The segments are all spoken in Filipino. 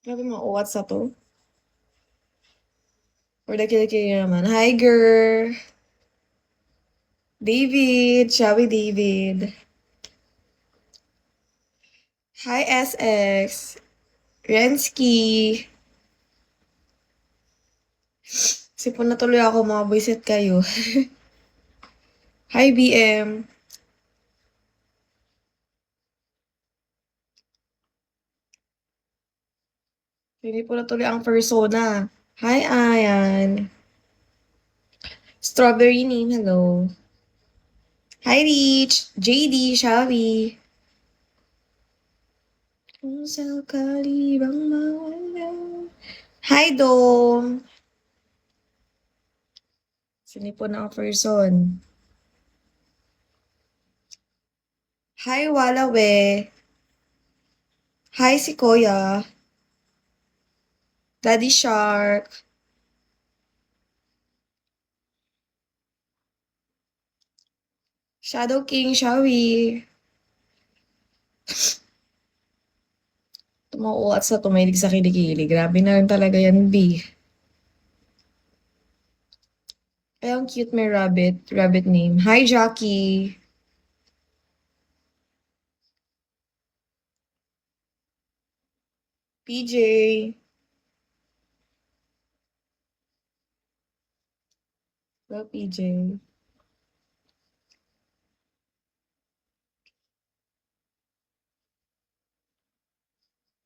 Grabe mo, what's up to? Or kili naman. Hi, girl. David. Shall we, David? Hi, SX. Rensky. Sipon na tuloy ako, mga boyset kayo. Hi, BM. Hindi po na tuloy ang persona. Hi, Ayan. Strawberry name, hello. Hi, Rich. JD, shall we? Kung sakali bang mawala. Hi, Dom. Sinipon na ang person. Hi, Walawe. Hi, si Kuya. Daddy Shark. Shadow King, shall we? Tumuuat sa tumahilig sa kilikili. Grabe na rin talaga yan, B. Ay, ang cute may rabbit. Rabbit name. Hi, Jackie. PJ. Hello, PJ.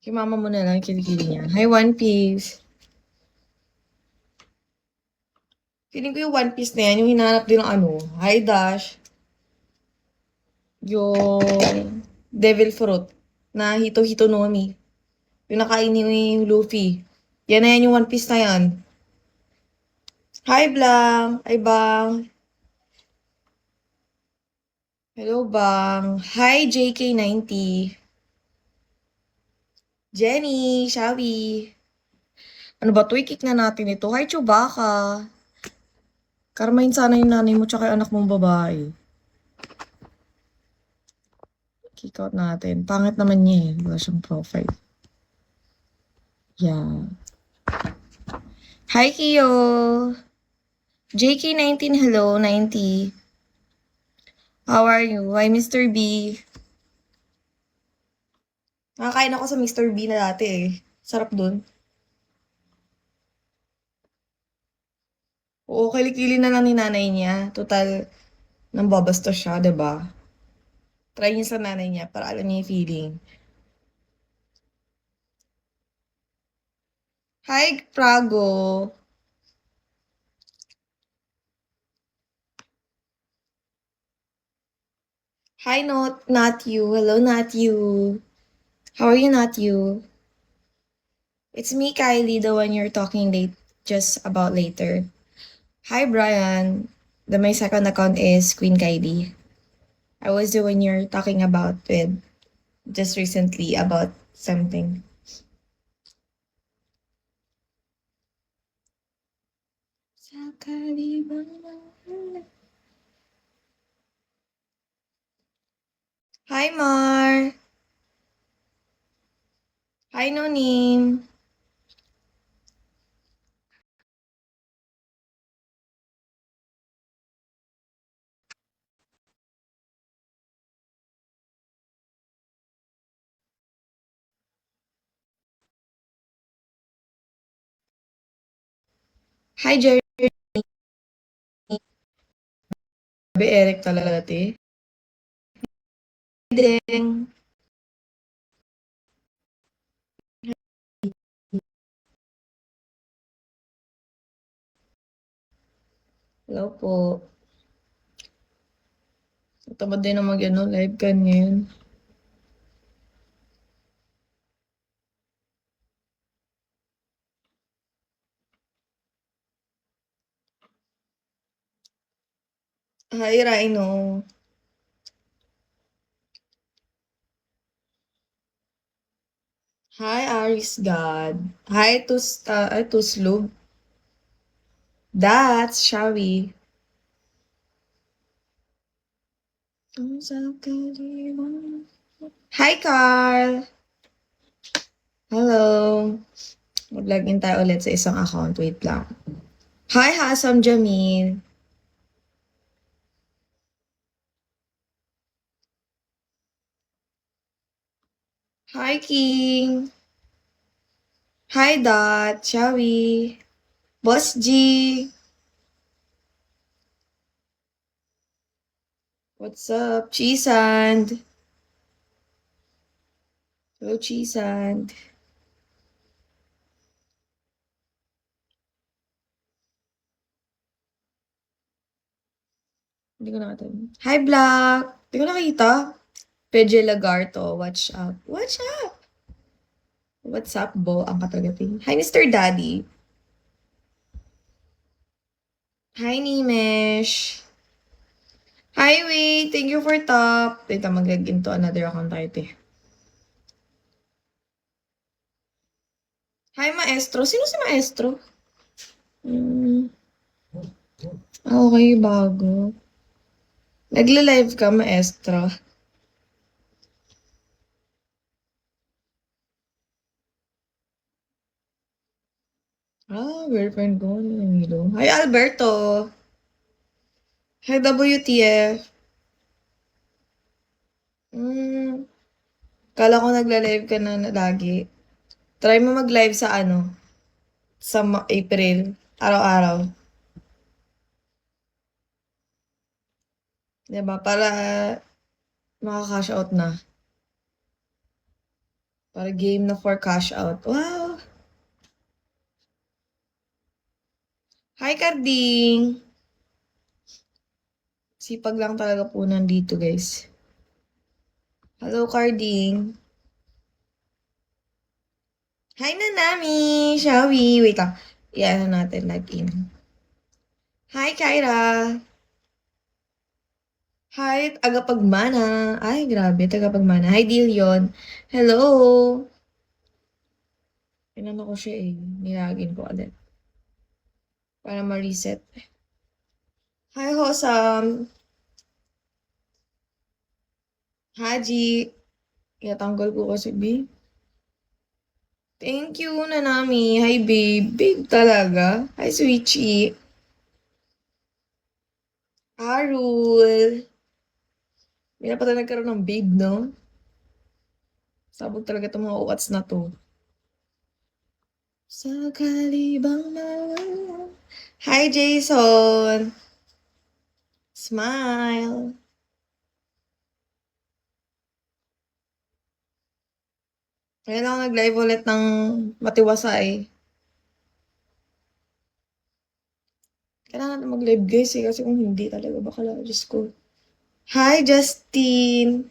Kay mama mo na lang yung kilikili niya. Hi, One Piece. Feeling ko yung One Piece na yan, yung hinahanap din ng ano. Hi, Dash. Yung Devil Fruit na Hito-Hito no Mi. Yung nakain ni Luffy. Yan na yan yung One Piece na yan. Hi, Blang. Hi, Bang. Hello, Bang. Hi, JK90. Jenny, Shawi. Ano ba to? I-kick na natin ito. Hi, Chewbacca. Karmahin sana yung nanay mo tsaka yung anak mong babae. Kick out natin. Pangit naman niya eh. Wala siyang profile. Yeah. Hi, Kiyo. JK19, hello, 90. How are you? Hi, Mr. B. Nakakain ako sa Mr. B na dati eh. Sarap dun. Oo, kilikili na lang ni nanay niya. Total, nang babastos siya, 'di ba? Try niya sa nanay niya para alam niya yung feeling. Hi, Prago. Hi, not you. Hello, not you. How are you, not you? It's me, Kylie, the one you're talking late, just about later. Hi, Brian. My second account is Queen Kylie. I was the one you're talking about with just recently about something. Sakali bang mahal. Hi, Mar. Hi, Nonim. Hi, Jerry. Sabi, Eric talaga, te. Ding. Hello po. Tamad din na mag live ka ngayon. Hi, Rhino. Hi, Aris God. Hi, Tuslub. That's shall we? Hi, Carl. Hello. Mag-login tayo ulit sa isang account. Wait lang. Hi, Hasam Jamil. Hi, King. Hi, Dot. Shawi. Boss G. What's up? Chisand. Hello, Chisand. Hindi ko nakita. Hi, Black. Hindi ko nakita. Pedro Lagarto. Watch up. Watch up. What's up, Bo? Ang katagating. Hi, Mr. Daddy. Hi, Nimesh. Hi, Wait. Thank you for top. Wait, mag-login to another account tayo, te. Hi, Maestro. Sino si Maestro? Hmm. Okay, bago. Nagla-live ka, Maestro. Girlfriend ko. Namilo. Hi, Alberto. Hi, WTF. Kala ko nagla-live ka na lagi. Try mo mag-live sa sa April. Araw-araw. Diba? Para maka-cash out na. Para game na for cash out. Wow! Hi, Karding! Sipag lang talaga po nandito, guys. Hello, Carding. Hi, Nanami! Shall we? Wait lang. I-ano natin, log-in. Hi, Kyra! Hi, tagapagmana. Ay, grabe, tagapagmana. Hi, Dilion. Hello! Inano ko siya eh. Nilagin ko ulit. Para ma-reset. Hi, Hosam! Haji! Inatanggol ko kasi, B. Thank you, Nanami. Hi, babe. Babe talaga. Hi, Sweetie. Arul. Hindi na pala nagkaroon ng babe, no? Sabog talaga itong mga uwats na to. Sakali bang mawala. Hi, Jason. Smile. Ngayon ako nag-live ulit ng matiwasay. Kailangan natin mag-live guys eh, kasi kung hindi talaga bakala, Diyos ko. Hi, Justin.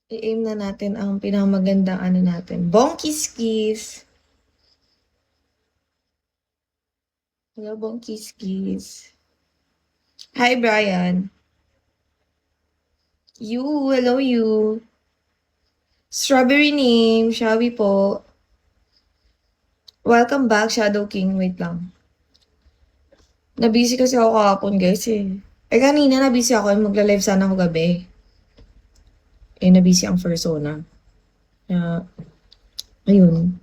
I-aim na natin ang pinakamagandang natin. Bonkies Kiss. Hello, Bonkies Kiss. Hi, Brian. You, hello you. Strawberry name, shall we po? Welcome back, Shadow King. Wait lang. Nabusy kasi ako kahapon, guys eh. Kanina nabusy ako. Magla-live sana ako gabi. Nabusy ang persona. Ayun.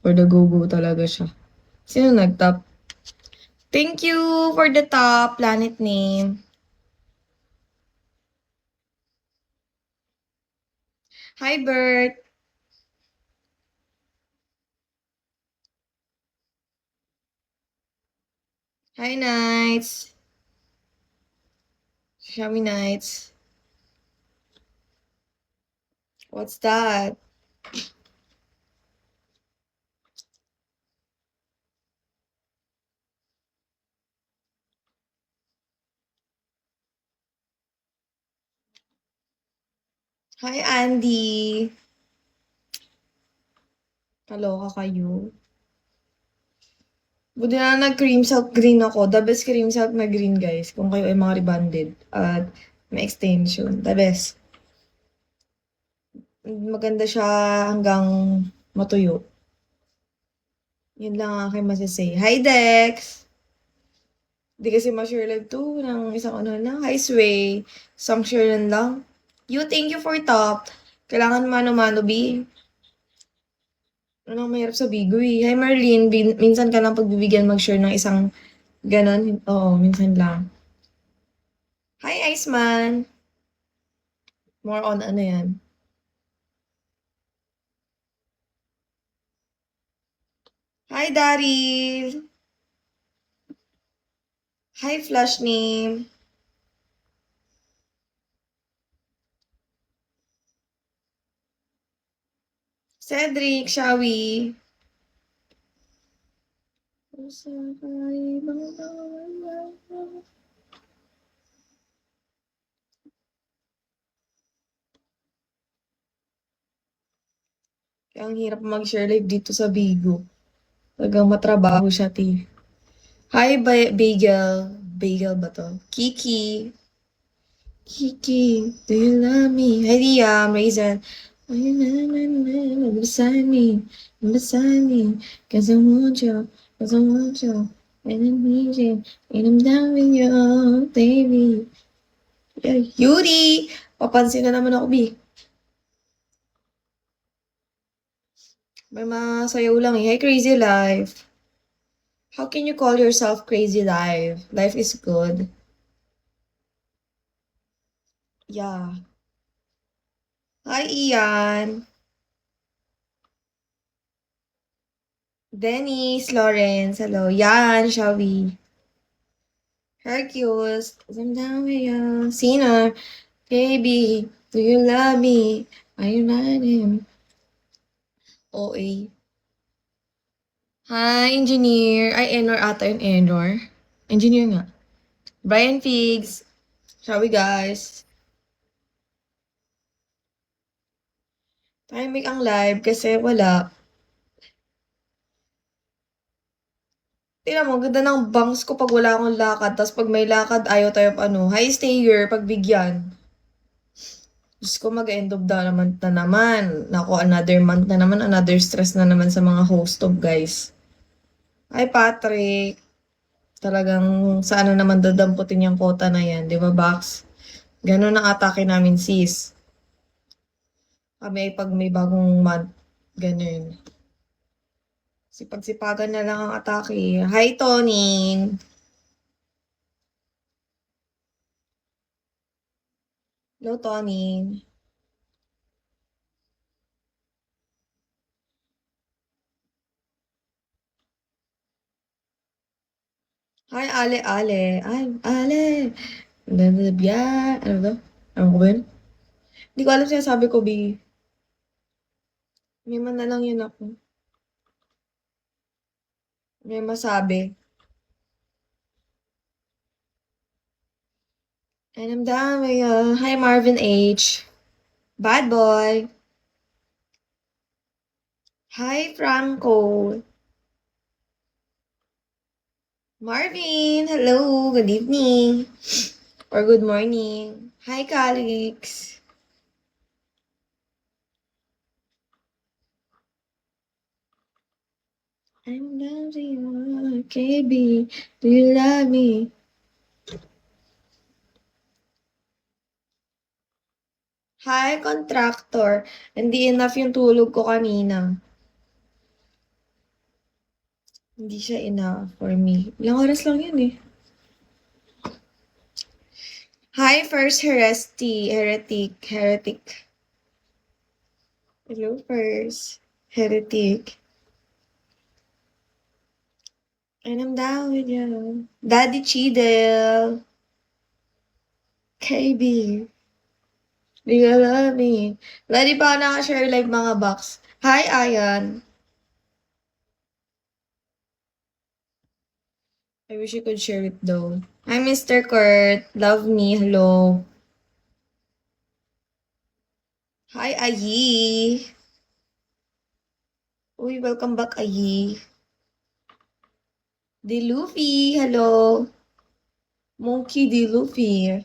For the go-go talaga siya. Sino nag-top? Thank you for the top, planet name. Hi, Bert. Hi, Nights. Xiaomi Nights. What's that? Hi, Andy. Kaloka kayo. Buti na nag-cream silk green ako. The best cream silk na green, guys. Kung kayo ay mga rebonded at may extension. The best. Maganda siya hanggang matuyo. Yun lang ang aking masasay. Hi, Dex! Hindi kasi ma-share live to ng isang lang. Hi, Sway. Isang share lang. Thank you for top. Kailangan mano-mano, B. Ano mahirap sa Bigo eh. Hi Marlene, minsan ka lang pagbibigyan mag-share ng isang ganon. Oo, minsan lang. Hi Iceman. More on ano yan. Hi Daryl. Hi Flash name. Cedric, Shawi. Kaya ang hirap mag-share live dito sa Bigo. Talagang matrabaho siya, ti. Hi, Bagel. Bagel ba to? Kiki. Kiki, do you love me? Hi, Liam, Raisin. Beside me, beside me, cause I want you, cause I want you, and I need you, and I'm down with you, baby. Yeah, Yuri! Papansin na naman ako, Bi. May mga sayaw lang eh. Hi, Crazy Life. How can you call yourself Crazy Life? Life is good. Yeah. Hi, Ian. Dennis, Lawrence, hello. Yan, Shawi. Hercules, I'm down with you. Sinner, baby, do you love me? Are you not him? OA. Hi, engineer. Ay, Enor ata yung Enor. Engineer nga. Brian Figs. Shall we, guys? Timing ang live kasi wala. Tingnan mo, ganda ng bangs ko pag wala akong lakad. Tapos pag may lakad, ayaw tayo ano. Hi, stayer, pagbigyan. Diyos ko, mag-end of the month na naman. Nako, another month na naman. Another stress na naman sa mga host of guys. Hi, Patrick. Talagang sa ano naman dadamputin yung quota na yan. Di ba, Bax? Ganun ang atake namin, sis. Kami ay pag may bagong month. Ganun. Sipag-sipagan na lang ang atake. Hi, Tonin. Hello, Tonin. Hi, Ale, Ale. Ay, Ale. Nanabya. Ano to? Ano ko ba yun? Hindi ko alam sinasabi ko, B. May man na lang yun ako. May masabi. And I'm down with you. Hi, Marvin H. Bad boy. Hi, Franco. Marvin, hello. Good evening. Or good morning. Hi, Calix. I'm down with you, KB. Do you love me? Hi, contractor. Hindi enough yung tulog ko kanina. Hindi siya enough for me. Ilang oras lang yun eh. Hi, first heretic. Hello, first heretic. And I'm down with you. Daddy Chidel. KB. Do you love me? Lagi pa ako nakashare live mga box. Hi, Ayan. I wish you could share it though. Hi, Mr. Kurt. Love me. Hello. Hi, Ayi. Uy, welcome back, Ayi. Di Luffy. Hello. Monkey Di Luffy.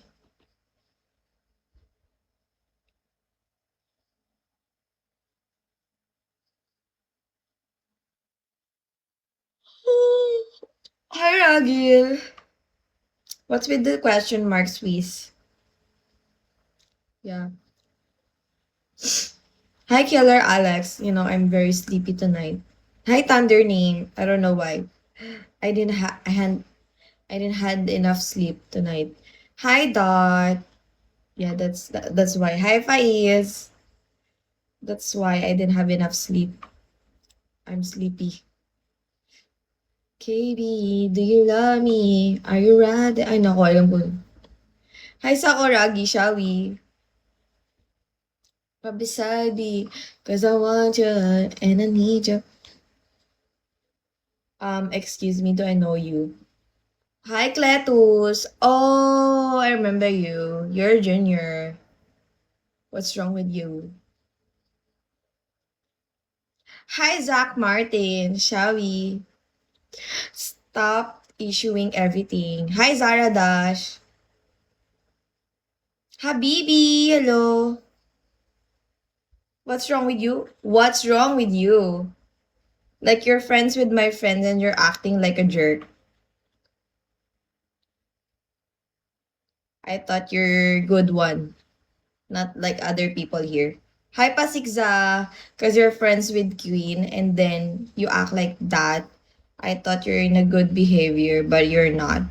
Hi, Ragil. What's with the question mark, Swiss? Yeah. Hi, Killer Alex. You know, I'm very sleepy tonight. Hi, Thunder Name. I don't know why. I didn't had enough sleep tonight. Hi, Dot. Yeah, that's why. Hi, Faiz. That's why I didn't have enough sleep. I'm sleepy. KB, do you love me? Are you ready? Ay, naku, alam ko. Hi, Sakuragi, shall we? Right beside me, cause I want you and I need you. Excuse me, do I know you? Hi, Cletus. Oh, I remember you. You're Junior. What's wrong with you? Hi, Zach Martin. Shall we stop issuing everything? Hi, Zara Dash. Habibi, hello. What's wrong with you? What's wrong with you? Like you're friends with my friends and you're acting like a jerk. I thought you're good one, not like other people here. Hi, Pasigza, because you're friends with Queen and then you act like that. I thought you're in a good behavior, but you're not.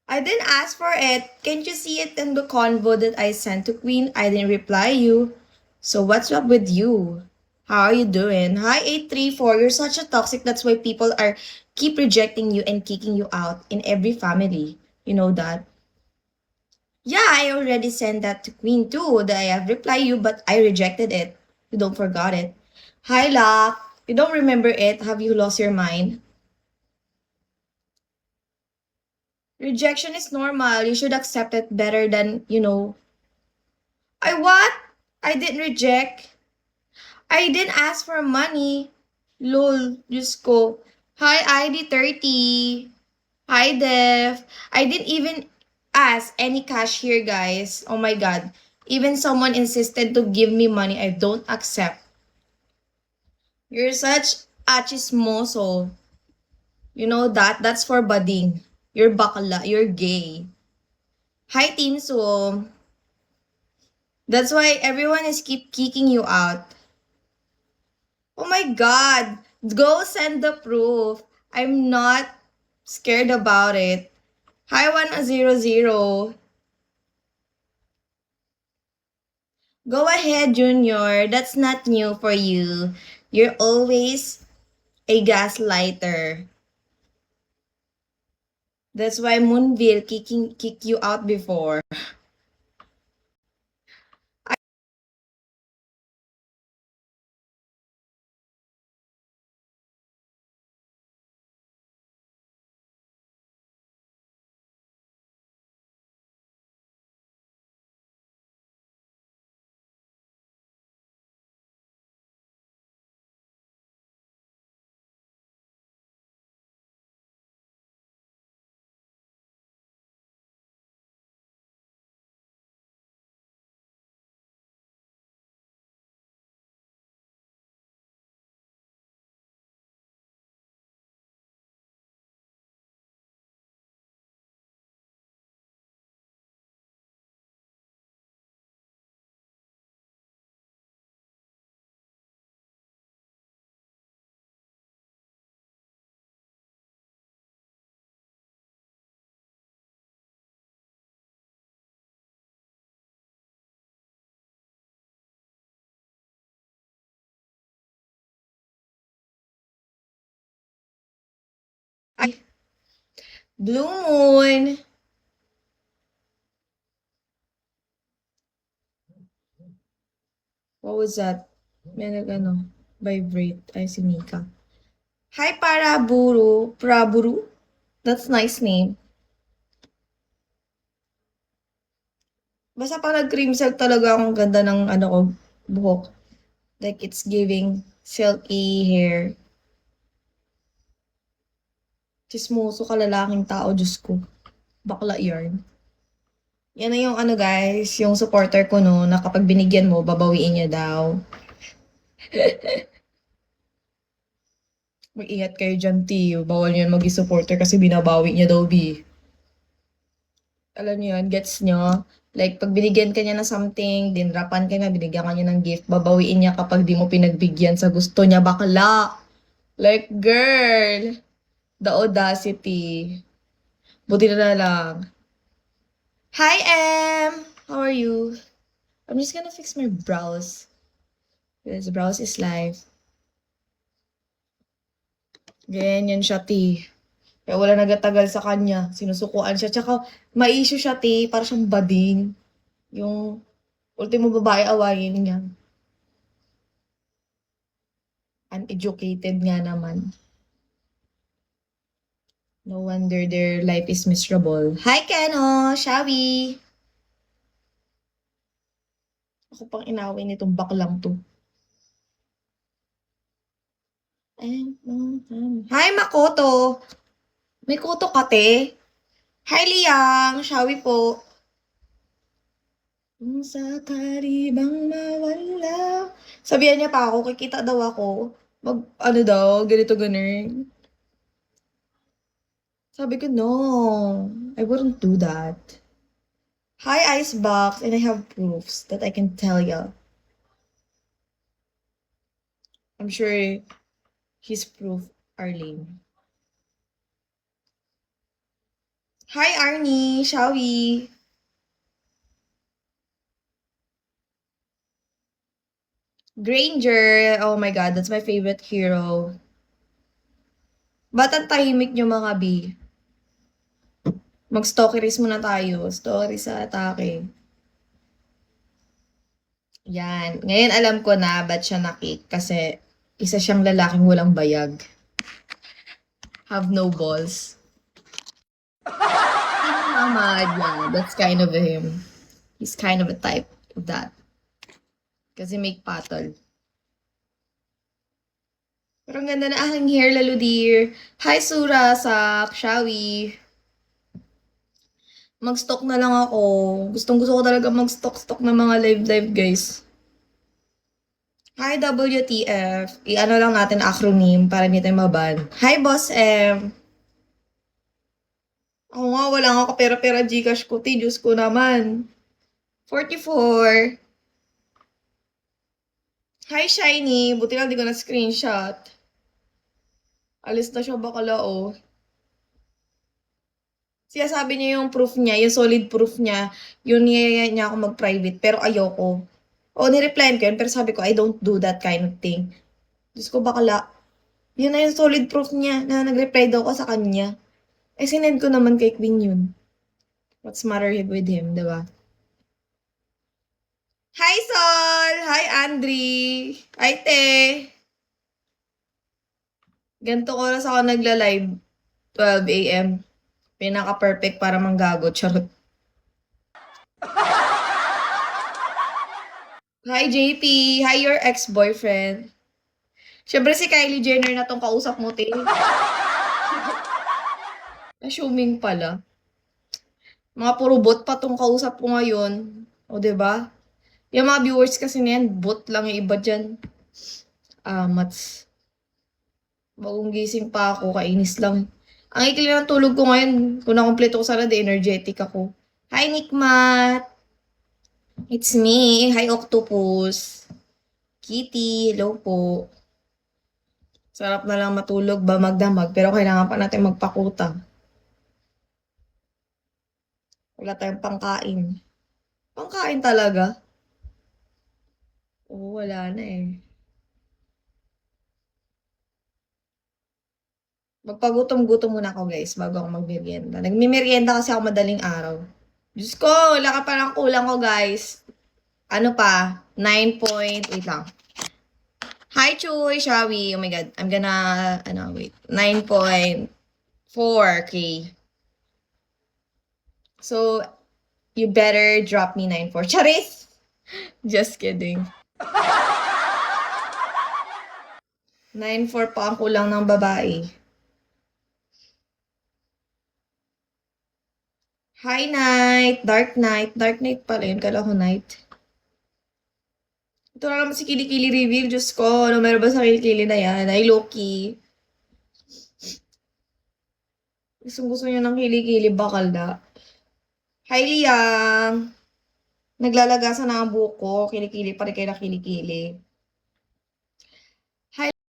I didn't ask for it. Can't you see it in the convo that I sent to Queen? I didn't reply you. So what's up with you? How are you doing? Hi 834. You're such a toxic. That's why people are keep rejecting you and kicking you out in every family. You know that? Yeah, I already sent that to Queen too. That I have replied you, but I rejected it. You don't forgot it. Hi Lak. You don't remember it? Have you lost your mind? Rejection is normal. You should accept it better than, I what? I didn't reject. I didn't ask for money. Lol, Diyos ko. Hi, ID30. Hi, Def. I didn't even ask any cash here, guys. Oh my God. Even someone insisted to give me money, I don't accept. You're such a chismoso. You know that? That's for budding. You're bakla. You're gay. Hi, Tinso. That's why everyone is keep kicking you out. Oh my God. Go send the proof. I'm not scared about it. Hi, 100. Go ahead, Junior. That's not new for you. You're always a gaslighter. That's why Moonville kicked you out before. Blue Moon. What was that? May vibrate. Ay, si Mika. Hi, Paraburu. Praburu? That's nice name. Basta pag nag-cream silk talaga akong ganda ng buhok. Like it's giving silky hair. Chismoso ka lalaking tao, Diyos ko. Bakla yarn. Yan na yung guys, yung supporter ko no, na kapag binigyan mo, babawiin niya daw. Mag-ingat kayo dyan, Tio. Bawal yan mag-supporter kasi binabawi niya daw, B. Alam niyo yun, gets niyo? Like, pag binigyan ka niya ng something, dinrapan ka niya, binigyan ka niya ng gift, babawiin niya kapag di mo pinagbigyan sa gusto niya, bakla. Like, girl, the audacity. Buti na lang. Hi, Em! How are you? I'm just gonna fix my brows. Because brows is life. Ganyan siya, ti. Kaya wala nagatagal sa kanya. Sinusukuan siya. Tsaka, ma-issue siya, ti. Para siyang bading. Yung ultimo babae awayin niya. Uneducated nga naman. No wonder their life is miserable. Hi, Keno! Shawi! Ako pang inaway nitong baklang to. Hi, Makoto! May kuto ka, te? Hi, Liang! Shawi po. Kung sakali bang mawala. Sabihan niya pa ako, kikita daw ako. Ano daw, ganito ganun. Sabi ko, no. I wouldn't do that. Hi, Icebox, and I have proofs that I can tell you. I'm sure his proof are lame. Hi, Arnie! Shawi! Granger! Oh my god, that's my favorite hero. Ba't ang tahimik nyo mga B? Mag-stalkeris muna tayo. Story sa atake. Yan. Ngayon alam ko na ba't siya nakik. Kasi isa siyang lalaking walang bayag. Have no balls. Mama, yeah, that's kind of him. He's kind of a type of that. Kasi make patol. Pero ang ganda na aking hair, lalo dear. Hi, Sura, sa Shawi. Mag-stock na lang ako. Gustong gusto ko talaga mag-stock ng mga live-live, guys. Hi, WTF. I-ano lang natin acronym para hindi tayo maban. Hi, Boss M. Ako nga, wala nga kapera-pera Gcash ko. Diyos ko naman. 44. Hi, Shiny. Buti lang di ko na screenshot. Alis na siya bakala, oh. Siya sabi niya yung proof niya, yung solid proof niya, yun niyaya niya ako mag-private, pero ayoko. O, nireplyan ko yun, pero sabi ko, I don't do that kind of thing. Diyos ko, bakala. Yun na yung solid proof niya, na nag-reply daw ko sa kanya. Eh, sinend ko naman kay Queen yun. What's matter with him, diba? Hi, Sol! Hi, Andri! Hi, Te! Ganito oras ako nagla-live, 12 a.m. Pinaka-perfect para manggago, charot. Hi, JP! Hi, your ex-boyfriend. Siyempre si Kylie Jenner na tong kausap mo, te. Assuming pala. Mga puro bot pa tong kausap ko ngayon. O, 'di ba? Yung mga viewers kasi niyan, bot lang yung iba dyan. Mats. Bagong gising pa ako, kainis lang. Ang ikli ng tulog ko ngayon, kung nakompleto ko sana, de-energetic ako. Hi, Nickmat! It's me. Hi, Octopus. Kitty, hello po. Sarap na lang matulog ba magdamag, pero kailangan pa natin magpakuta. Wala tayong pangkain. Pangkain talaga? Oo, wala na eh. Magpagutom-gutom muna ako guys bago ako magmerienda. Nagmimerienda kasi ako madaling araw. Diyos ko, wala ka parang kulang ko guys. Ano pa? 9 point, wait lang. Hi Chuy, Shawi. Oh my god, I'm gonna, wait. 9.4K. So, you better drop me 9.4. Charis! Just kidding. 9.4 pa ang kulang ng babae. Hi, Night! Dark Night. Dark Night pala yun. Kala ko Night. Ito na naman si Kilikili Reveal. Diyos ko, ano meron ba sa Kilikili na yan? Ay, Loki. Gusto niya ng Kilikili, bakal na. Hi, Liam! Naglalagasan na ang buhok ko. Kilikili pa rin kayo na kilikili.